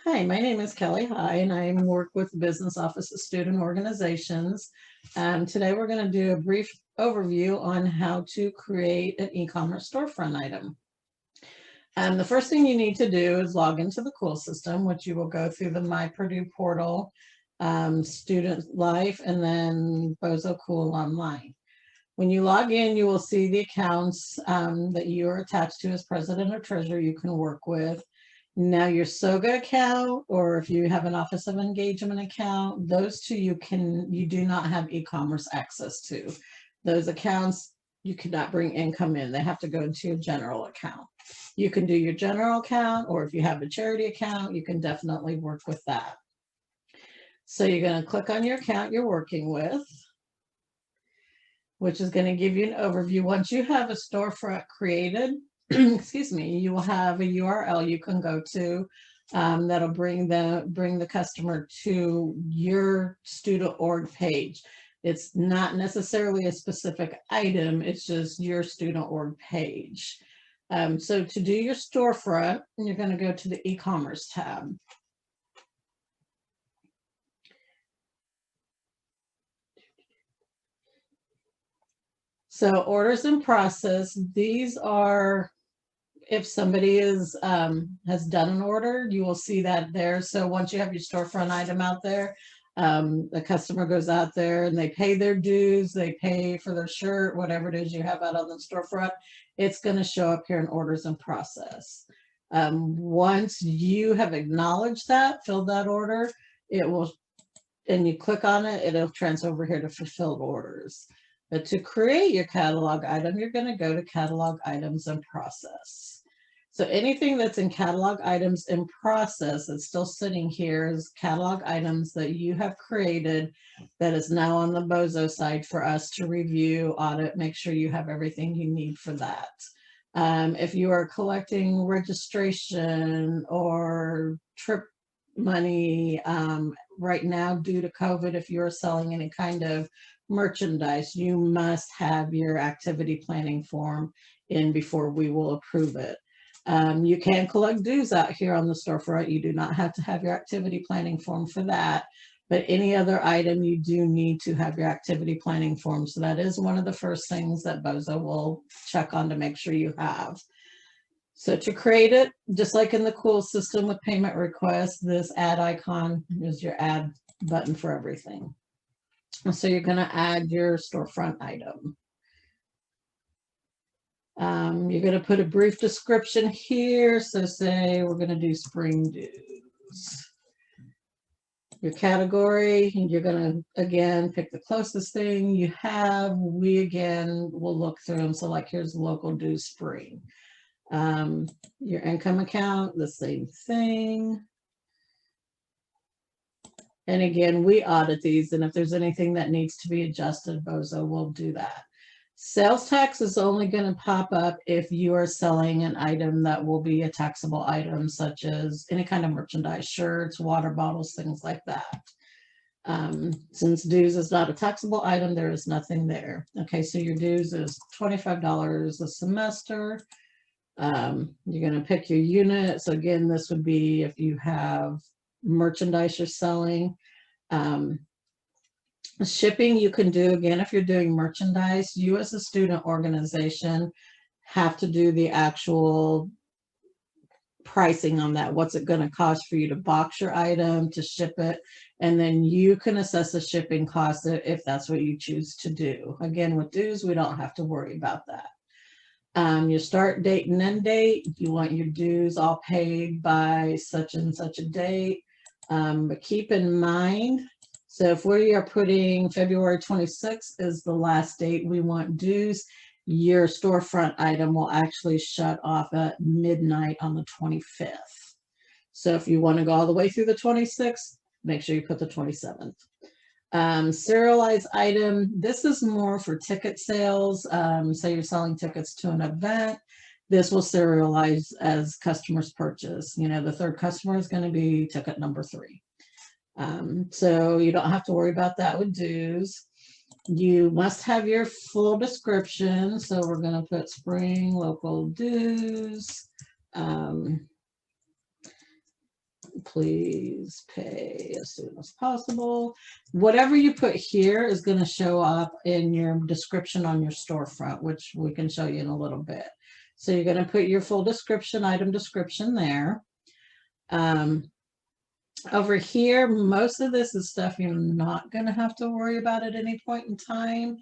Hi, my name is Kelly High, and I work with the Business Office of Student Organizations. Today, we're going to do a brief overview on how to create an e-commerce storefront item. The first thing you need to do is log into the Cool system, which you will go through the My Purdue portal, Student Life, and then BOSO Cool Online. When you log in, you will see the accounts that you are attached to as president or treasurer you can work with. Now your SOGA account, or if you have an Office of Engagement account, those two you do not have e-commerce access to. Those accounts, you cannot bring income in. They have to go into your general account. You can do your general account, or if you have a charity account, you can definitely work with that. So you're going to click on your account you're working with, which is going to give you an overview. Once you have a storefront created, excuse me, you will have a URL you can go to that'll bring the customer to your student org page. It's not necessarily a specific item, it's just your student org page. So to do your storefront, you're going to go to the e-commerce tab. So orders in process, these are if somebody has done an order, you will see that there. So once you have your storefront item out there, the customer goes out there and they pay their dues, they pay for their shirt, whatever it is you have out on the storefront, it's going to show up here in orders in process. Once you have acknowledged that, filled that order, it will, and you click on it, it'll transfer over here to fulfilled orders. But to create your catalog item, you're going to go to catalog items in process. So anything that's in catalog items in process that's still sitting here is catalog items that you have created that is now on the BOSO side for us to review, audit, make sure you have everything you need for that. If you are collecting registration or trip money right now due to COVID, if you're selling any kind of merchandise, you must have your activity planning form in before we will approve it. You can collect dues out here on the storefront. You do not have to have your activity planning form for that, but any other item you do need to have your activity planning form. So that is one of the first things that BOSO will check on to make sure you have. So to create it, just like in the Cool system with payment requests, this add icon is your add button for everything. So you're going to add your storefront item. You're going to put a brief description here. So say we're going to do spring dues. Your category, you're going to, again, pick the closest thing you have. We, again, will look through them. So like here's local dues spring. Your income account, the same thing. And again, we audit these, and if there's anything that needs to be adjusted, BOSO will do that. Sales tax is only going to pop up if you are selling an item that will be a taxable item, such as any kind of merchandise, shirts, water bottles, things like that. Since dues is not a taxable item, there is nothing there. Okay, so your dues is $25 a semester. You're going to pick your unit. So again, this would be if you have merchandise you're selling. Shipping you can do, again, if you're doing merchandise, you as a student organization have to do the actual pricing on that. What's it going to cost for you to box your item, to ship it, and then you can assess the shipping cost if that's what you choose to do. Again, with dues, we don't have to worry about that. Your start date and end date, you want your dues all paid by such and such a date. But keep in mind, so if we are putting February 26th is the last date we want dues, your storefront item will actually shut off at midnight on the 25th. So if you want to go all the way through the 26th, make sure you put the 27th. Serialized item, this is more for ticket sales. Say you're selling tickets to an event, this will serialize as customers purchase. You know, the third customer is going to be ticket number 3. So you don't have to worry about that with dues. You must have your full description. So we're going to put spring local dues. please pay as soon as possible. Whatever you put here is going to show up in your description on your storefront, which we can show you in a little bit. So you're going to put your full description, item description there. Over here, most of this is stuff you're not going to have to worry about at any point in time.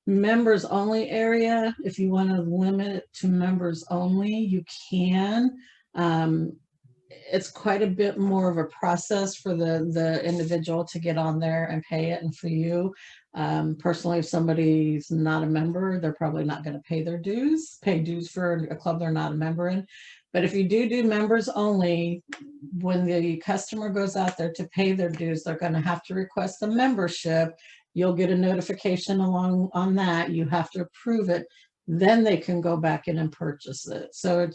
Members only area, if you want to limit it to members only, you can. It's quite a bit more of a process for the individual to get on there and pay it. And for you, personally, if somebody's not a member, they're probably not going to pay dues for a club they're not a member in. But if you do members only, when the customer goes out there to pay their dues, they're going to have to request a membership. You'll get a notification along on that. You have to approve it. Then they can go back in and purchase it. So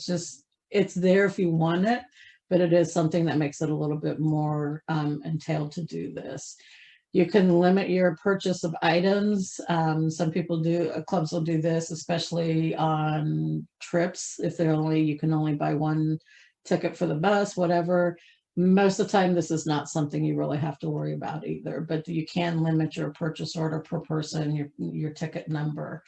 it's there if you want it, but it is something that makes it a little bit more entailed to do this. You can limit your purchase of items. Some people clubs will do this, especially on trips. If you can only buy one ticket for the bus, whatever. Most of the time, this is not something you really have to worry about either, but you can limit your purchase order per person, your ticket number.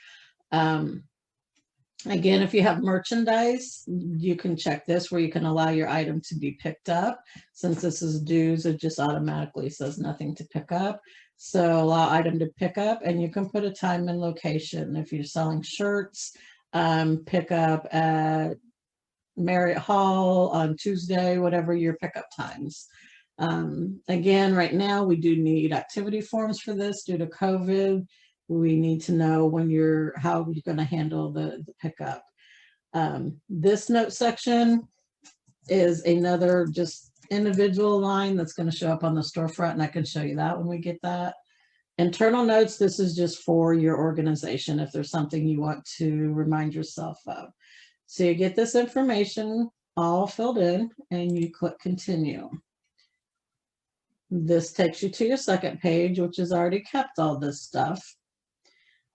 Again, if you have merchandise, you can check this where you can allow your item to be picked up. Since this is dues, it just automatically says nothing to pick up. So allow item to pick up, and you can put a time and location. If you're selling shirts, pick up at Marriott Hall on Tuesday, whatever your pickup times. Again, right now we do need activity forms for this due to COVID. We need to know how you're going to handle the pickup. This note section is another just individual line that's going to show up on the storefront, and I can show you that when we get that. Internal notes, this is just for your organization if there's something you want to remind yourself of. So you get this information all filled in and you click continue. This takes you to your second page, which has already kept all this stuff.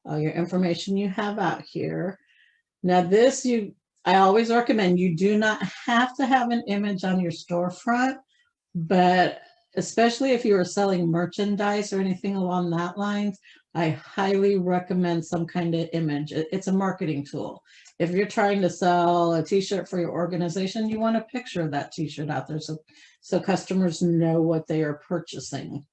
All your information you have out here. Now this, I always recommend you do not have to have an image on your storefront, but especially if you are selling merchandise or anything along that lines, I highly recommend some kind of image. It's a marketing tool. If you're trying to sell a t-shirt for your organization, you want a picture of that t-shirt out there so customers know what they are purchasing.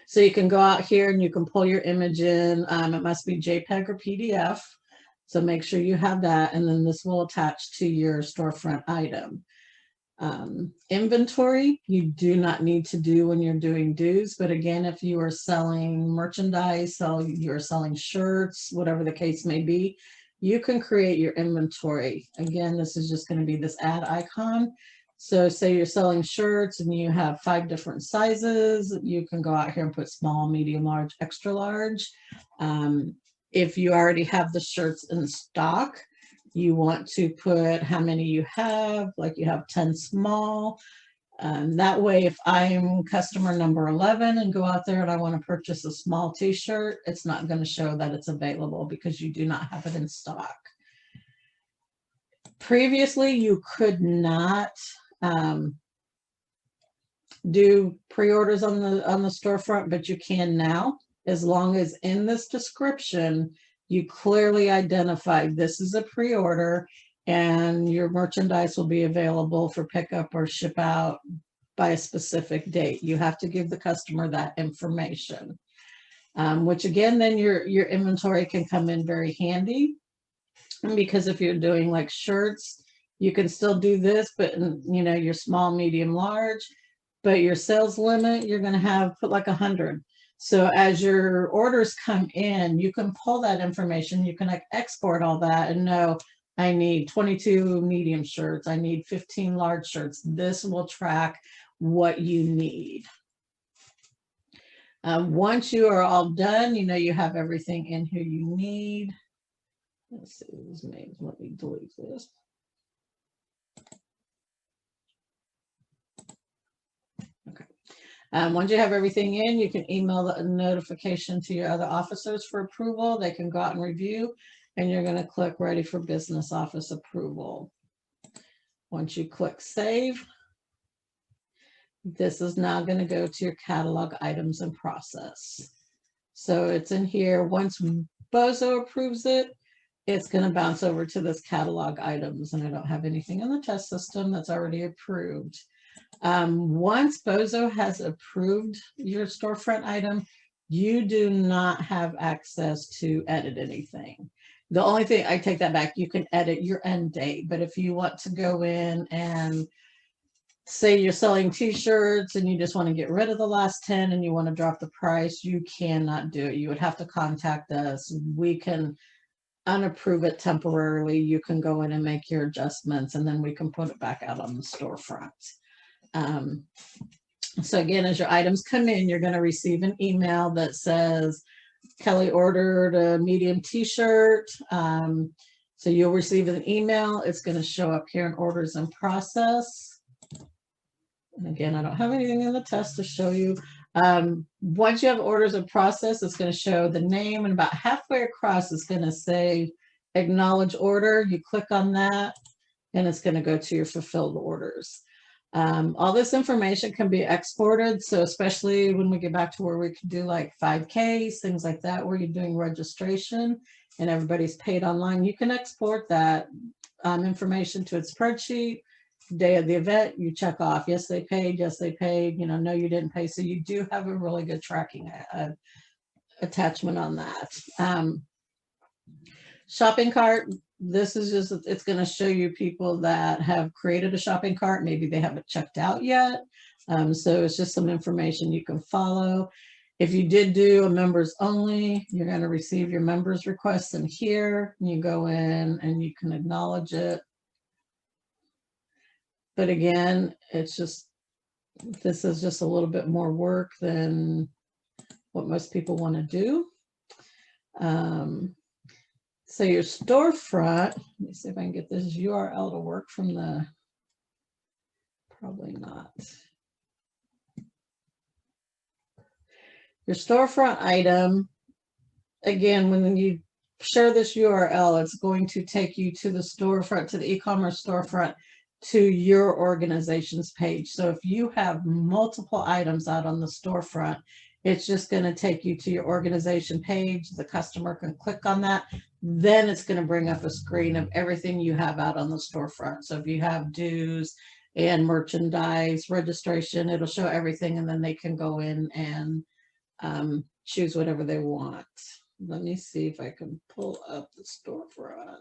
So you can go out here and you can pull your image in. It must be JPEG or PDF. So make sure you have that, and then this will attach to your storefront item. Inventory, you do not need to do when you're doing dues, but again, if you are selling merchandise, you're selling shirts, whatever the case may be, you can create your inventory. Again, this is just going to be this add icon. So say you're selling shirts and you have 5 different sizes, you can go out here and put small, medium, large, extra large. If you already have the shirts in stock, you want to put how many you have, like you have 10 small. That way, if I'm customer number 11 and go out there and I want to purchase a small t-shirt, it's not going to show that it's available because you do not have it in stock. Previously, you could not do pre-orders on the storefront, but you can now, as long as in this description you clearly identify this is a pre-order and your merchandise will be available for pickup or ship out by a specific date. You have to give the customer that information, which again, then your inventory can come in very handy, because if you're doing like shirts, you can still do this, but your small, medium, large, but your sales limit, you're going to put like 100. So as your orders come in, you can pull that information, you can export all that and know, I need 22 medium shirts, I need 15 large shirts. This will track what you need. Once you are all done, you have everything in here you need. Let's see, let me delete this. Okay. Once you have everything in, you can email the notification to your other officers for approval. They can go out and review, and you're going to click Ready for Business Office Approval. Once you click Save, this is now going to go to your catalog items and process. So it's in here. Once BOSO approves it, it's going to bounce over to this catalog items, and I don't have anything in the test system that's already approved. Once BOSO has approved your storefront item, you do not have access to edit anything. The only thing, I take that back, you can edit your end date, but if you want to go in and say you're selling t-shirts and you just want to get rid of the last 10 and you want to drop the price, you cannot do it. You would have to contact us. We can unapprove it temporarily. You can go in and make your adjustments, and then we can put it back out on the storefront. So again, as your items come in, you're going to receive an email that says Kelly ordered a medium t-shirt. So you'll receive an email. It's going to show up here in orders in process. And again, I don't have anything in the test to show you. Once you have orders in process, it's going to show the name, and about halfway across it's going to say acknowledge order. You click on that and it's going to go to your fulfilled orders. All this information can be exported. So especially when we get back to where we can do like 5Ks, things like that, where you're doing registration and everybody's paid online, you can export that information to a spreadsheet. Day of the event, you check off, yes, they paid, no, you didn't pay. So you do have a really good tracking attachment on that. Shopping cart, this is just, it's going to show you people that have created a shopping cart. Maybe they haven't checked out yet. So it's just some information you can follow. If you did do a members only, you're going to receive your members requests in here. You go in and you can acknowledge it. But again, it's just, this is just a little bit more work than what most people want to do. So your storefront, let me see if I can get this URL to work from the, probably not. Your storefront item, again, when you share this URL, it's going to take you to the storefront, to the e-commerce storefront, to your organization's page. So if you have multiple items out on the storefront, it's just going to take you to your organization page. The customer can click on that. Then it's going to bring up a screen of everything you have out on the storefront. So if you have dues and merchandise registration, it'll show everything, and then they can go in and choose whatever they want. Let me see if I can pull up the storefront.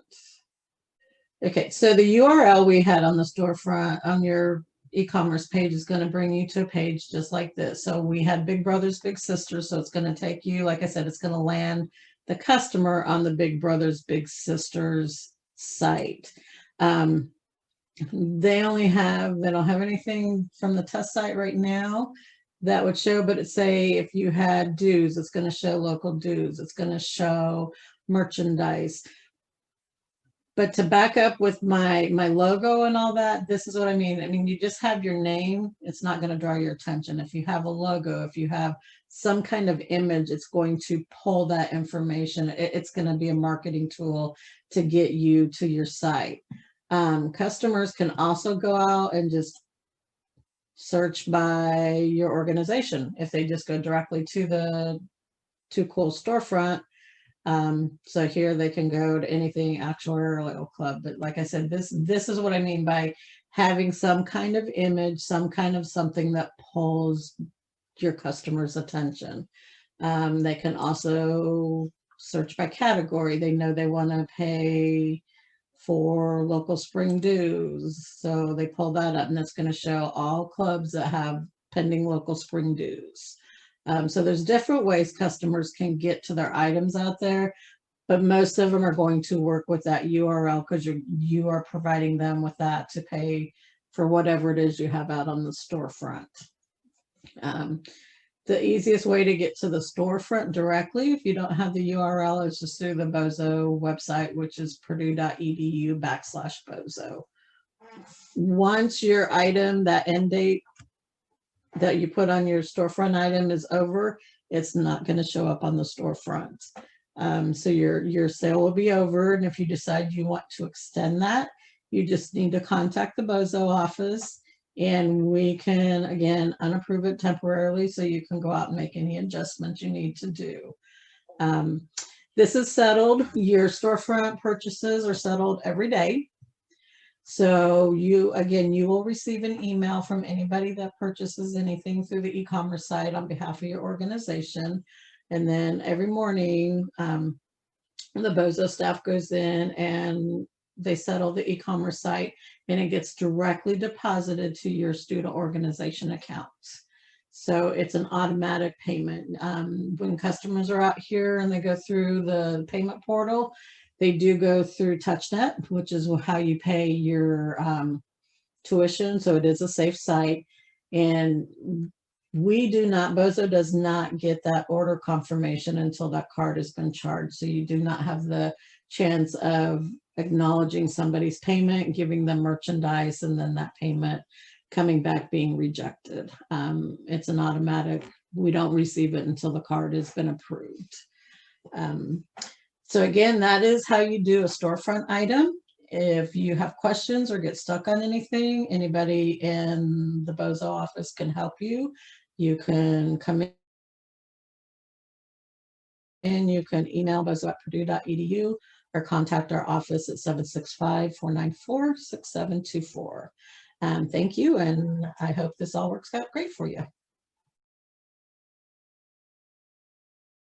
Okay, so the URL we had on the storefront on your e-commerce page is going to bring you to a page just like this. So we had Big Brothers Big Sisters, so it's going to take you, like I said, it's going to land the customer on the Big Brothers Big Sisters site. They don't have anything from the test site right now that would show, but it say if you had dues, it's going to show local dues, it's going to show merchandise. But to back up with my logo and all that, this is what I mean. I mean, you just have your name. It's not going to draw your attention. If you have a logo, if you have some kind of image, it's going to pull that information. It's going to be a marketing tool to get you to your site. Customers can also go out and just search by your organization. If they just go directly to the Too Cool storefront, so here they can go to anything actuarial club. But like I said, this is what I mean by having some kind of image, some kind of something that pulls your customer's attention. They can also search by category. They know they want to pay for local spring dues, so they pull that up, and it's going to show all clubs that have pending local spring dues. So there's different ways customers can get to their items out there, but most of them are going to work with that URL because you are providing them with that to pay for whatever it is you have out on the storefront. The easiest way to get to the storefront directly, if you don't have the URL, is just through the BOSO website, which is purdue.edu/BOSO. Once your item, that end date that you put on your storefront item is over, it's not going to show up on the storefront. So your sale will be over, and if you decide you want to extend that, you just need to contact the BOSO office. And we can, again, unapprove it temporarily so you can go out and make any adjustments you need to do. This is settled. Your storefront purchases are settled every day. So you, again, you will receive an email from anybody that purchases anything through the e-commerce site on behalf of your organization. And then every morning, the BOSO staff goes in and they settle the e-commerce site, and it gets directly deposited to your student organization accounts. So it's an automatic payment. When customers are out here and they go through the payment portal, they do go through TouchNet, which is how you pay your tuition. So it is a safe site. And we do not, BOSO does not get that order confirmation until that card has been charged. So you do not have the chance of acknowledging somebody's payment, giving them merchandise, and then that payment coming back being rejected. It's an automatic, we don't receive it until the card has been approved. So again, that is how you do a storefront item. If you have questions or get stuck on anything, anybody in the BOSO office can help you. You can come in and you can email boso@purdue.edu or contact our office at 765-494-6724. Thank you, and I hope this all works out great for you.